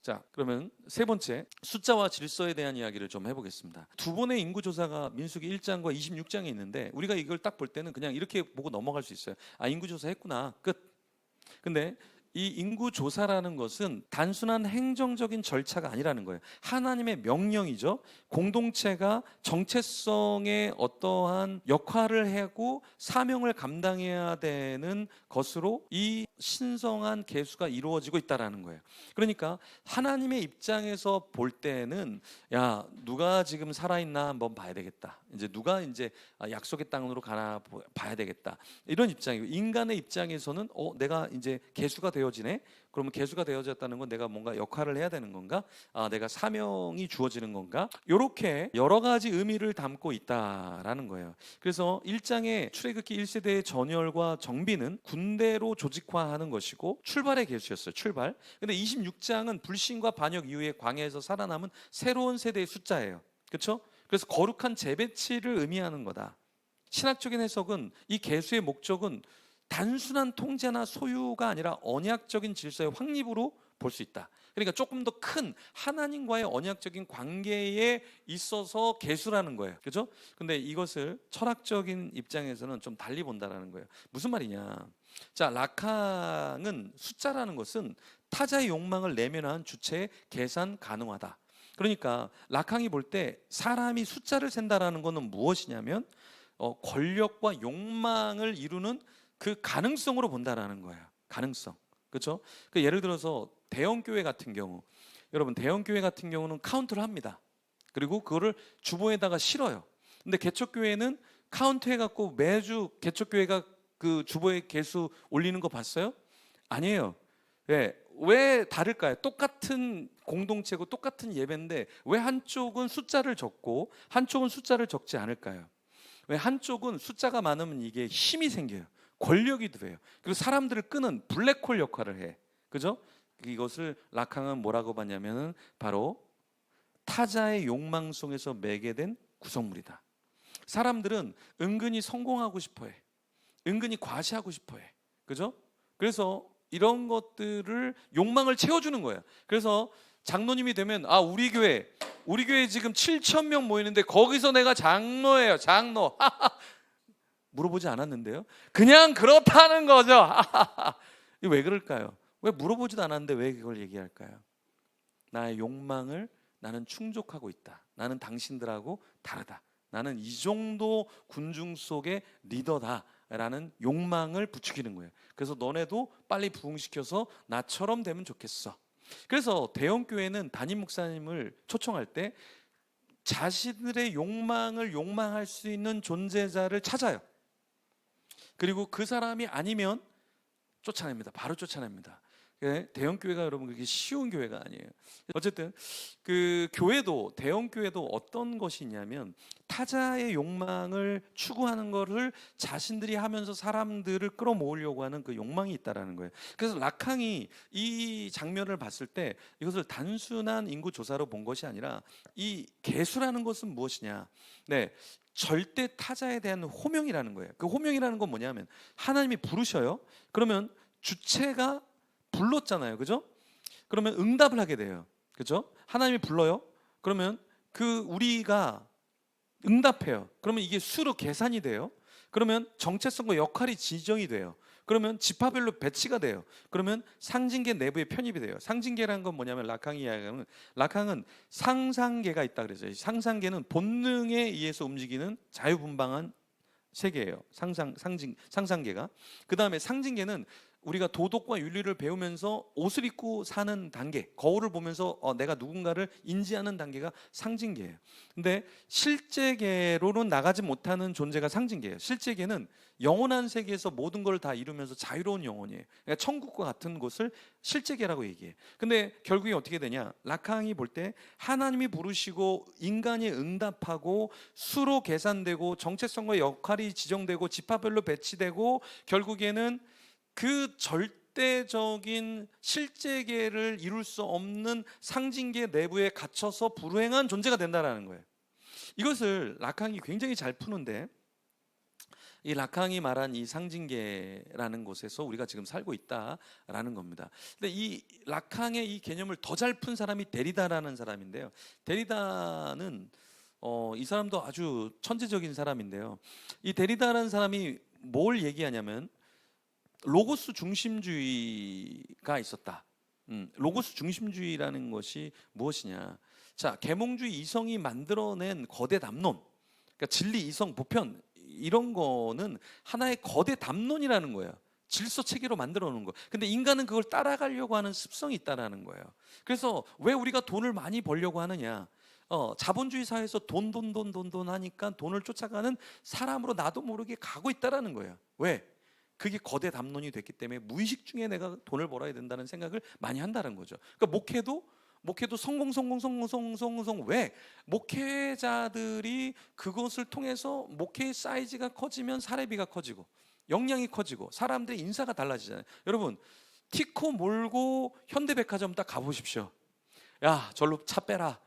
자, 그러면 세 번째, 숫자와 질서에 대한 이야기를 좀 해보겠습니다. 두 번의 인구조사가 민수기 1장과 26장에 있는데 우리가 이걸 딱 볼 때는 그냥 이렇게 보고 넘어갈 수 있어요. 아, 인구조사 했구나, 끝. 근데 이 인구조사라는 것은 단순한 행정적인 절차가 아니라는 거예요. 하나님의 명령이죠. 공동체가 정체성의 어떠한 역할을 하고 사명을 감당해야 되는 것으로 이 신성한 계수가 이루어지고 있다는 거예요. 그러니까 하나님의 입장에서 볼 때는 야, 누가 지금 살아있나 한번 봐야 되겠다. 이제 누가 이제 약속의 땅으로 가나 봐야 되겠다. 이런 입장이고, 인간의 입장에서는 내가 이제 계수가 되어지네. 그러면 계수가 되어졌다는 건 내가 뭔가 역할을 해야 되는 건가? 내가 사명이 주어지는 건가? 이렇게 여러 가지 의미를 담고 있다라는 거예요. 그래서 1장의 출애굽기 1세대의 전열과 정비는 군대로 조직화하는 것이고 출발의 계수였어요. 출발. 근데 26장은 불신과 반역 이후에 광야에서 살아남은 새로운 세대의 숫자예요. 그렇죠? 그래서 거룩한 재배치를 의미하는 거다. 신학적인 해석은 이 계수의 목적은 단순한 통제나 소유가 아니라 언약적인 질서의 확립으로 볼 수 있다. 그러니까 조금 더 큰 하나님과의 언약적인 관계에 있어서 계수라는 거예요. 그렇죠? 근데 이것을 철학적인 입장에서는 좀 달리 본다라는 거예요. 무슨 말이냐? 자, 락항은 숫자라는 것은 타자의 욕망을 내면한 주체의 계산 가능하다. 그러니까 락항이 볼 때 사람이 숫자를 센다라는 것은 무엇이냐면 권력과 욕망을 이루는 그 가능성으로 본다라는 거예요. 가능성. 그렇죠? 그 예를 들어서 대형 교회 같은 경우, 여러분 대형 교회 같은 경우는 카운트를 합니다. 그리고 그거를 주보에다가 실어요. 근데 개척교회는 카운트해 갖고 매주 개척교회가 그 주보에 개수 올리는 거 봤어요? 아니에요. 왜 다를까요? 똑같은 공동체고 똑같은 예배인데 왜 한쪽은 숫자를 적고 한쪽은 숫자를 적지 않을까요? 왜 한쪽은 숫자가 많으면 이게 힘이 생겨요. 권력이 들어요. 그리고 사람들을 끄는 블랙홀 역할을 해. 그죠? 이것을 락항은 뭐라고 봤냐면은 바로 타자의 욕망 속에서 매개된 구성물이다. 사람들은 은근히 성공하고 싶어 해. 은근히 과시하고 싶어 해. 그죠? 그래서 이런 것들을 욕망을 채워주는 거예요. 그래서 장로님이 되면 우리 교회 지금 7천 명 모이는데 거기서 내가 장로예요. 장로. 물어보지 않았는데요. 그냥 그렇다는 거죠. 왜 그럴까요? 왜 물어보지도 않았는데 왜 그걸 얘기할까요? 나의 욕망을 나는 충족하고 있다. 나는 당신들하고 다르다. 나는 이 정도 군중 속의 리더다 라는 욕망을 부추기는 거예요. 그래서 너네도 빨리 부흥시켜서 나처럼 되면 좋겠어. 그래서 대형교회는 담임 목사님을 초청할 때 자신들의 욕망을 욕망할 수 있는 존재자를 찾아요. 그리고 그 사람이 아니면 쫓아냅니다. 바로 쫓아냅니다. 대형 교회가 여러분 그게 쉬운 교회가 아니에요. 어쨌든 그 교회도 대형 교회도 어떤 것이 있냐면 타자의 욕망을 추구하는 것을 자신들이 하면서 사람들을 끌어모으려고 하는 그 욕망이 있다라는 거예요. 그래서 락항이 이 장면을 봤을 때 이것을 단순한 인구 조사로 본 것이 아니라 이 계수라는 것은 무엇이냐? 네. 절대 타자에 대한 호명이라는 거예요. 그 호명이라는 건 뭐냐면 하나님이 부르셔요. 그러면 주체가 불렀잖아요. 그죠? 그러면 응답을 하게 돼요. 그죠? 하나님이 불러요. 그러면 우리가 응답해요. 그러면 이게 수로 계산이 돼요. 그러면 정체성과 역할이 지정이 돼요. 그러면 지파별로 배치가 돼요. 그러면 상징계 내부에 편입이 돼요. 상징계라는 건 뭐냐면 락항은 상상계가 있다 그랬어요. 상상계는 본능에 의해서 움직이는 자유분방한 세계예요. 상상계가. 그 다음에 상징계는 우리가 도덕과 윤리를 배우면서 옷을 입고 사는 단계, 거울을 보면서 내가 누군가를 인지하는 단계가 상징계예요. 근데 실제계로는 나가지 못하는 존재가 상징계예요. 실제계는 영원한 세계에서 모든 걸 다 이루면서 자유로운 영혼이에요. 그러니까 천국과 같은 곳을 실제계라고 얘기해요. 근데 결국에 어떻게 되냐? 락항이 볼 때 하나님이 부르시고 인간이 응답하고 수로 계산되고 정체성과 역할이 지정되고 지파별로 배치되고 결국에는 그 절대적인 실제계를 이룰 수 없는 상징계 내부에 갇혀서 불행한 존재가 된다는 거예요. 이것을 락항이 굉장히 잘 푸는데 이 라캉이 말한 이 상징계라는 곳에서 우리가 지금 살고 있다라는 겁니다. 근데 이 라캉의 이 개념을 더 잘 푼 사람이 데리다라는 사람인데요. 데리다는 이 사람도 아주 천재적인 사람인데요. 이 데리다라는 사람이 뭘 얘기하냐면 로고스 중심주의가 있었다. 로고스 중심주의라는 것이 무엇이냐? 자, 계몽주의 이성이 만들어낸 거대 담론, 그러니까 진리, 이성, 보편 이런 거는 하나의 거대 담론이라는 거예요. 질서 체계로 만들어 놓은 거. 근데 인간은 그걸 따라가려고 하는 습성이 있다라는 거예요. 그래서 왜 우리가 돈을 많이 벌려고 하느냐? 자본주의 사회에서 돈 하니까 돈을 쫓아가는 사람으로 나도 모르게 가고 있다라는 거예요. 왜? 그게 거대 담론이 됐기 때문에 무의식 중에 내가 돈을 벌어야 된다는 생각을 많이 한다는 거죠. 그러니까 목회도 성공. 왜? 목회자들이 그것을 통해서 목회의 사이즈가 커지면 사례비가 커지고 역량이 커지고 사람들의 인사가 달라지잖아요. 여러분, 티코 몰고 현대백화점 딱 가보십시오. 야, 절로 차 빼라.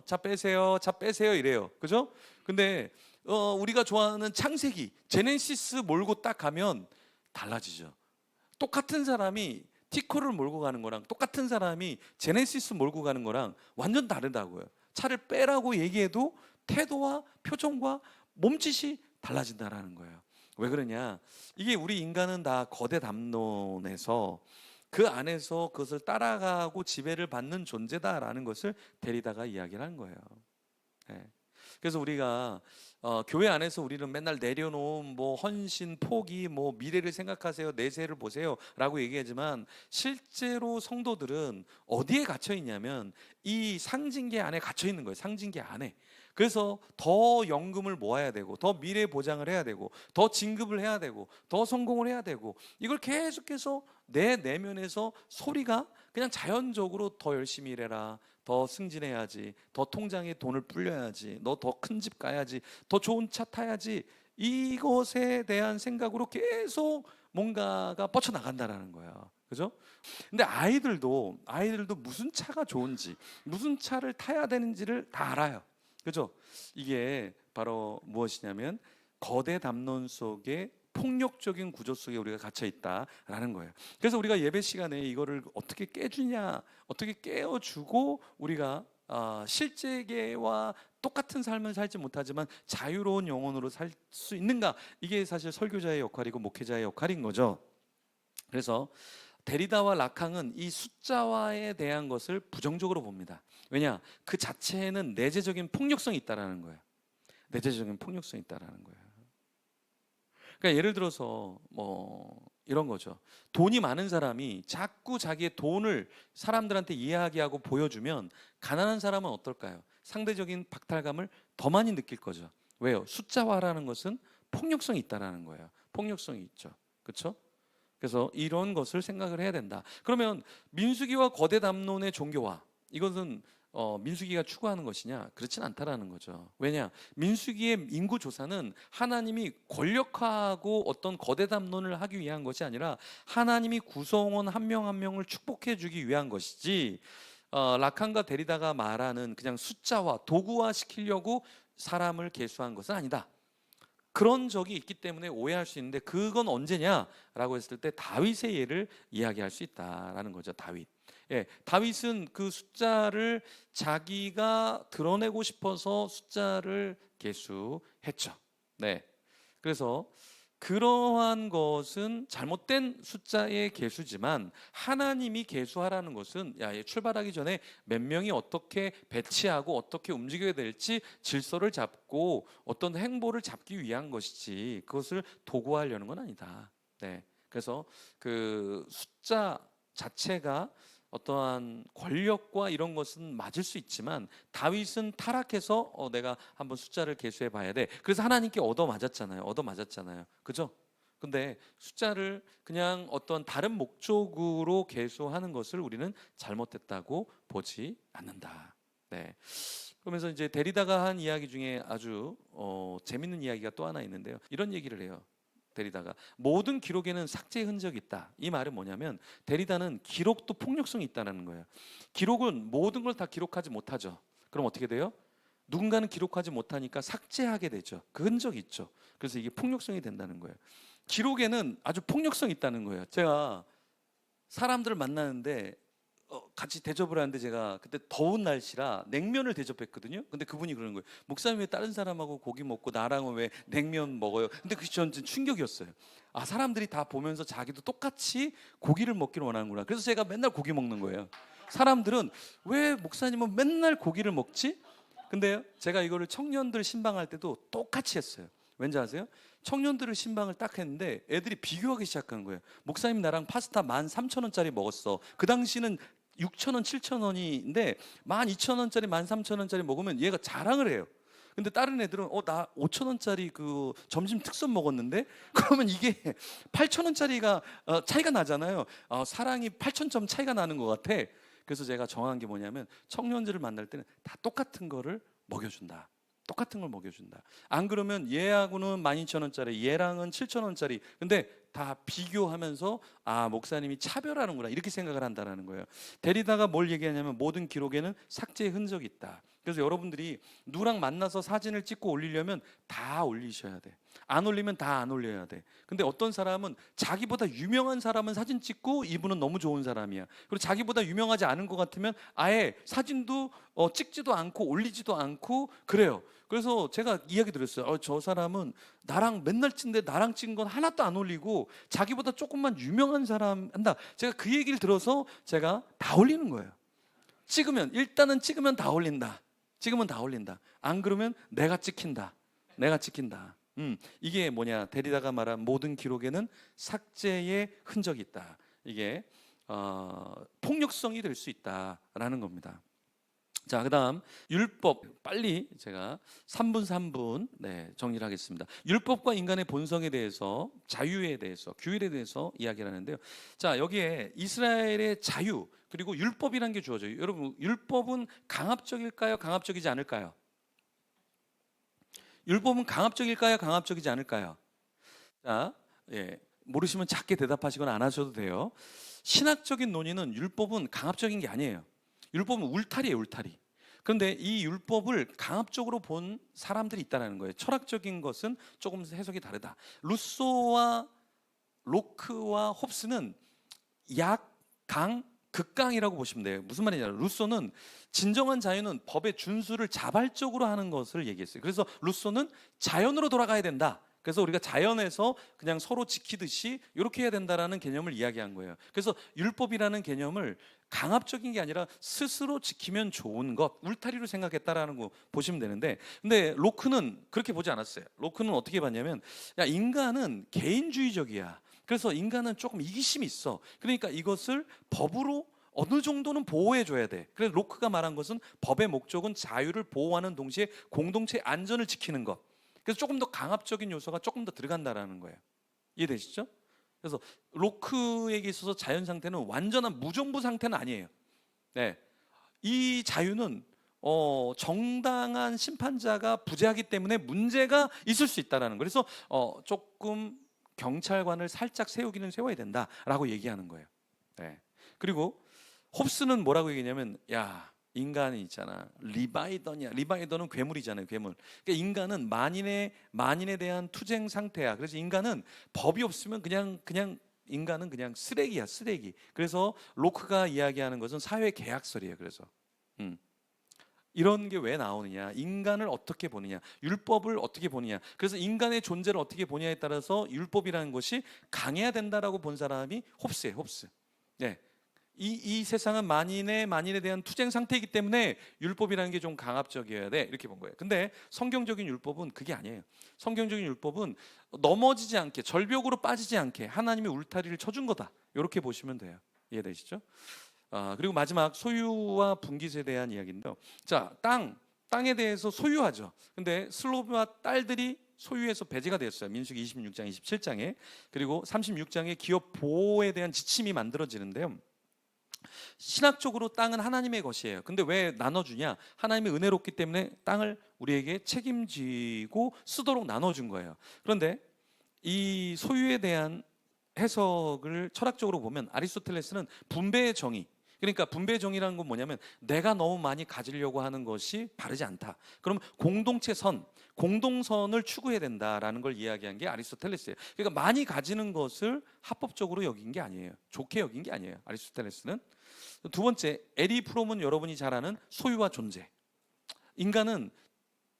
차 빼세요 이래요. 그죠? 근데 우리가 좋아하는 창세기 제네시스 몰고 딱 가면 달라지죠. 똑같은 사람이 티코를 몰고 가는 거랑 똑같은 사람이 제네시스 몰고 가는 거랑 완전 다르다고요. 차를 빼라고 얘기해도 태도와 표정과 몸짓이 달라진다라는 거예요. 왜 그러냐? 이게 우리 인간은 다 거대 담론에서 그 안에서 그것을 따라가고 지배를 받는 존재다라는 것을 데리다가 이야기를 한 거예요. 네. 그래서 우리가 교회 안에서 우리는 맨날 내려놓은 뭐 헌신, 포기, 뭐 미래를 생각하세요, 내세를 보세요라고 얘기하지만 실제로 성도들은 어디에 갇혀 있냐면 이 상징계 안에 갇혀 있는 거예요. 상징계 안에. 그래서 더 연금을 모아야 되고, 더 미래 보장을 해야 되고, 더 진급을 해야 되고, 더 성공을 해야 되고, 이걸 계속해서 내 내면에서 소리가 그냥 자연적으로 더 열심히 일해라, 더 승진해야지, 더 통장에 돈을 불려야지, 너 더 큰 집 가야지, 더 좋은 차 타야지, 이것에 대한 생각으로 계속 뭔가가 뻗쳐나간다라는 거예요. 그죠? 근데 아이들도 무슨 차가 좋은지, 무슨 차를 타야 되는지를 다 알아요. 그죠? 이게 바로 무엇이냐면 거대 담론 속에 폭력적인 구조 속에 우리가 갇혀 있다라는 거예요. 그래서 우리가 예배 시간에 이거를 어떻게 깨주냐, 어떻게 깨워주고 우리가 실제계와 똑같은 삶을 살지 못하지만 자유로운 영혼으로 살 수 있는가, 이게 사실 설교자의 역할이고 목회자의 역할인 거죠. 그래서 데리다와 라캉은 이 숫자화에 대한 것을 부정적으로 봅니다. 왜냐? 그 자체에는 내재적인 폭력성이 있다라는 거예요. 내재적인 폭력성이 있다라는 거예요. 그러니까 예를 들어서 뭐 이런 거죠. 돈이 많은 사람이 자꾸 자기의 돈을 사람들한테 이야기하고 보여주면 가난한 사람은 어떨까요? 상대적인 박탈감을 더 많이 느낄 거죠. 왜요? 숫자화라는 것은 폭력성이 있다라는 거예요. 폭력성이 있죠. 그렇죠? 그래서 이런 것을 생각을 해야 된다. 그러면 민수기와 거대 담론의 종교화, 이것은 민수기가 추구하는 것이냐? 그렇진 않다라는 거죠. 왜냐? 민수기의 인구 조사는 하나님이 권력화하고 어떤 거대 담론을 하기 위한 것이 아니라 하나님이 구성원 한 명 한 명을 축복해 주기 위한 것이지, 라칸과 데리다가 말하는 그냥 숫자화, 도구화 시키려고 사람을 계수한 것은 아니다. 그런 적이 있기 때문에 오해할 수 있는데, 그건 언제냐라고 했을 때 다윗의 예를 이야기할 수 있다라는 거죠. 다윗. 예, 다윗은 그 숫자를 자기가 드러내고 싶어서 숫자를 계수했죠. 네. 그래서 그러한 것은 잘못된 숫자의 계수지만 하나님이 계수하라는 것은 출발하기 전에 몇 명이 어떻게 배치하고 어떻게 움직여야 될지 질서를 잡고 어떤 행보를 잡기 위한 것이지 그것을 도구화하려는 건 아니다. 네. 그래서 그 숫자 자체가 어떠한 권력과 이런 것은 맞을 수 있지만 다윗은 타락해서 내가 한번 숫자를 계수해 봐야 돼. 그래서 하나님께 얻어맞았잖아요. 그죠? 근데 숫자를 그냥 어떤 다른 목적으로 계수하는 것을 우리는 잘못됐다고 보지 않는다. 네. 그러면서 이제 데리다가 한 이야기 중에 아주 재밌는 이야기가 또 하나 있는데요. 이런 얘기를 해요. 데리다가 모든 기록에는 삭제의 흔적이 있다. 이 말은 뭐냐면 데리다는 기록도 폭력성이 있다는 거예요. 기록은 모든 걸 다 기록하지 못하죠. 그럼 어떻게 돼요? 누군가는 기록하지 못하니까 삭제하게 되죠. 그 흔적이 있죠. 그래서 이게 폭력성이 된다는 거예요. 기록에는 아주 폭력성이 있다는 거예요. 제가 사람들을 만나는데 같이 대접을 하는데 제가 그때 더운 날씨라 냉면을 대접했거든요. 근데 그분이 그러는 거예요. 목사님 왜 다른 사람하고 고기 먹고 나랑은 왜 냉면 먹어요? 근데 그게 저는 충격이었어요. 아, 사람들이 다 보면서 자기도 똑같이 고기를 먹기를 원하는구나. 그래서 제가 맨날 고기 먹는 거예요. 사람들은 왜 목사님은 맨날 고기를 먹지? 근데요, 제가 이거를 청년들 신방할 때도 똑같이 했어요. 왠지 아세요? 청년들을 신방을 딱 했는데 애들이 비교하기 시작한 거예요. 목사님 나랑 파스타 13,000원짜리 먹었어. 그 당시는 6,000원, 7,000원인데 12,000원짜리, 13,000원짜리 먹으면 얘가 자랑을 해요. 근데 다른 애들은 나 5,000원짜리 그 점심 특선 먹었는데 그러면 이게 8,000원짜리가 차이가 나잖아요. 사랑이 8,000점 차이가 나는 것 같아. 그래서 제가 정한 게 뭐냐면 청년들을 만날 때는 다 똑같은 거를 먹여준다. 똑같은 걸 먹여준다. 안 그러면 얘하고는 12,000원짜리, 얘랑은 7,000원짜리. 근데 다 비교하면서 목사님이 차별하는구나 이렇게 생각을 한다는 거예요. 데리다가 뭘 얘기하냐면 모든 기록에는 삭제의 흔적이 있다. 그래서 여러분들이 누구랑 만나서 사진을 찍고 올리려면 다 올리셔야 돼. 안 올리면 다 안 올려야 돼. 근데 어떤 사람은 자기보다 유명한 사람은 사진 찍고 이분은 너무 좋은 사람이야. 그리고 자기보다 유명하지 않은 것 같으면 아예 사진도 찍지도 않고 올리지도 않고 그래요. 그래서 제가 이야기 드렸어요. 저 사람은 나랑 맨날 찍는데 나랑 찍은 건 하나도 안 올리고 자기보다 조금만 유명한 사람 한다. 제가 그 얘기를 들어서 제가 다 올리는 거예요. 일단은 찍으면 다 올린다. 찍으면 다 올린다. 안 그러면 내가 찍힌다. 내가 찍힌다. 이게 뭐냐? 데리다가 말한 모든 기록에는 삭제의 흔적이 있다. 이게 폭력성이 될 수 있다라는 겁니다. 자, 그다음 율법 빨리 제가 3분 3분 정리를 하겠습니다. 율법과 인간의 본성에 대해서, 자유에 대해서, 규율에 대해서 이야기를 하는데요. 자, 여기에 이스라엘의 자유 그리고 율법이라는 게 주어져요. 여러분, 율법은 강압적일까요? 강압적이지 않을까요? 율법은 강압적일까요? 강압적이지 않을까요? 자, 모르시면 작게 대답하시거나 안 하셔도 돼요. 신학적인 논의는 율법은 강압적인 게 아니에요. 율법은 울타리예요, 울타리. 그런데 이 율법을 강압적으로 본 사람들이 있다는 거예요. 철학적인 것은 조금 해석이 다르다. 루소와 로크와 홉스는 약, 강, 극강이라고 보시면 돼요. 무슨 말이냐면 루소는 진정한 자유는 법의 준수를 자발적으로 하는 것을 얘기했어요. 그래서 루소는 자연으로 돌아가야 된다. 그래서 우리가 자연에서 그냥 서로 지키듯이 이렇게 해야 된다라는 개념을 이야기한 거예요. 그래서 율법이라는 개념을 강압적인 게 아니라 스스로 지키면 좋은 것, 울타리로 생각했다라는 거 보시면 되는데, 근데 로크는 그렇게 보지 않았어요. 로크는 어떻게 봤냐면, 인간은 개인주의적이야. 그래서 인간은 조금 이기심이 있어. 그러니까 이것을 법으로 어느 정도는 보호해 줘야 돼. 그래서 로크가 말한 것은 법의 목적은 자유를 보호하는 동시에 공동체의 안전을 지키는 것. 그래서 조금 더 강압적인 요소가 조금 더 들어간다라는 거예요. 이해되시죠? 그래서 로크에게 있어서 자연 상태는 완전한 무정부 상태는 아니에요. 이 자유는 정당한 심판자가 부재하기 때문에 문제가 있을 수 있다라는 거예요. 그래서 조금 경찰관을 살짝 세우기는 세워야 된다라고 얘기하는 거예요. 그리고 홉스는 뭐라고 얘기냐면, 인간이 있잖아. 리바이던이야. 리바이던은 괴물이잖아요. 괴물. 그러니까 인간은 만인에 대한 투쟁 상태야. 그래서 인간은 법이 없으면 그냥 인간은 그냥 쓰레기야, 쓰레기. 그래서 로크가 이야기하는 것은 사회 계약설이에요. 그래서 이런 게 왜 나오느냐? 인간을 어떻게 보느냐? 율법을 어떻게 보느냐? 그래서 인간의 존재를 어떻게 보냐에 따라서 율법이라는 것이 강해야 된다라고 본 사람이 홉스예요. 홉스. 이 세상은 만인에 대한 투쟁 상태이기 때문에 율법이라는 게 좀 강압적이어야 돼, 이렇게 본 거예요. 근데 성경적인 율법은 그게 아니에요. 성경적인 율법은 넘어지지 않게, 절벽으로 빠지지 않게 하나님이 울타리를 쳐준 거다, 이렇게 보시면 돼요. 이해되시죠? 그리고 마지막 소유와 분깃에 대한 이야기인데요. 자, 땅에 대해서 소유하죠. 근데 슬로브와 딸들이 소유에서 배제가 되었어요. 민수기 26장, 27장에. 그리고 36장에 기업 보호에 대한 지침이 만들어지는데요. 신학적으로 땅은 하나님의 것이에요. 근데 왜 나눠주냐? 하나님이 은혜롭기 때문에 땅을 우리에게 책임지고 쓰도록 나눠준 거예요. 그런데 이 소유에 대한 해석을 철학적으로 보면 아리스토텔레스는 분배의 정의, 그러니까 분배 정의라는 건 뭐냐면 내가 너무 많이 가지려고 하는 것이 바르지 않다. 그럼 공동체 선, 공동선을 추구해야 된다라는 걸 이야기한 게 아리스토텔레스예요. 그러니까 많이 가지는 것을 합법적으로 여긴 게 아니에요. 좋게 여긴 게 아니에요. 아리스토텔레스는. 두 번째, 에리 프롬은 여러분이 잘 아는 소유와 존재. 인간은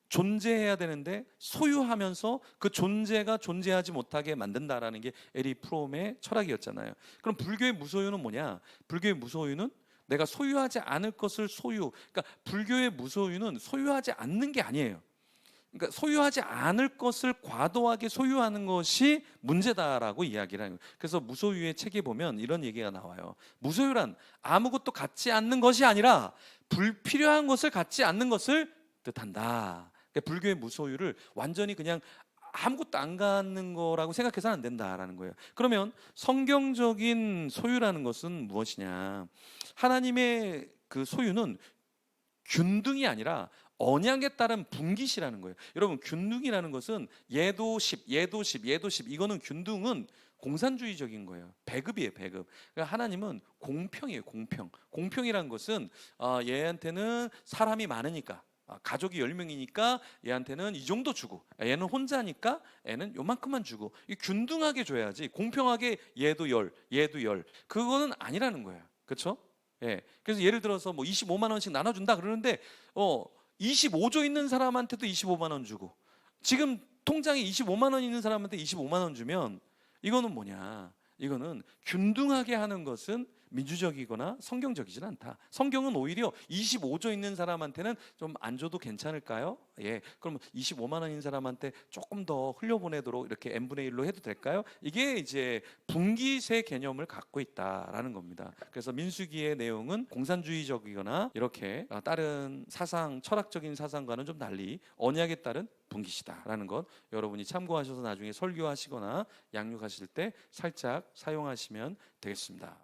존재해야 되는데 소유하면서 그 존재가 존재하지 못하게 만든다라는 게 에리 프롬의 철학이었잖아요. 그럼 불교의 무소유는 뭐냐? 불교의 무소유는 내가 소유하지 않을 것을 소유. 그러니까 불교의 무소유는 소유하지 않는 게 아니에요. 그러니까 소유하지 않을 것을 과도하게 소유하는 것이 문제다라고 이야기를 해요. 그래서 무소유의 책에 보면 이런 얘기가 나와요. 무소유란 아무것도 갖지 않는 것이 아니라 불필요한 것을 갖지 않는 것을 뜻한다. 그러니까 불교의 무소유를 완전히 그냥 아무것도 안 갖는 거라고 생각해서는 안 된다라는 거예요. 그러면 성경적인 소유라는 것은 무엇이냐? 하나님의 그 소유는 균등이 아니라 언약에 따른 분깃이라는 거예요. 여러분, 균등이라는 것은 얘도 10, 얘도 10, 얘도 10. 이거는 균등은 공산주의적인 거예요. 배급이에요, 배급. 그러니까 하나님은 공평이에요, 공평. 공평이라는 것은 얘한테는 사람이 많으니까, 가족이 10명이니까 얘한테는 이 정도 주고, 얘는 혼자니까 얘는 요만큼만 주고, 이 균등하게 줘야지 공평하게 얘도 10, 얘도 10. 그거는 아니라는 거예요. 그렇죠? 예. 그래서 예를 들어서 뭐 25만 원씩 나눠준다 그러는데 25조 있는 사람한테도 25만 원 주고, 지금 통장에 25만 원 있는 사람한테 25만 원 주면 이거는 뭐냐? 이거는 균등하게 하는 것은 민주적이거나 성경적이진 않다. 성경은 오히려 25조 있는 사람한테는 좀 안 줘도 괜찮을까요? 예. 그럼 25만 원인 사람한테 조금 더 흘려보내도록 이렇게 n분의 1로 해도 될까요? 이게 이제 분깃의 개념을 갖고 있다라는 겁니다. 그래서 민수기의 내용은 공산주의적이거나 이렇게 다른 사상, 철학적인 사상과는 좀 달리 언약에 따른 분깃이다라는 것, 여러분이 참고하셔서 나중에 설교하시거나 양육하실 때 살짝 사용하시면 되겠습니다.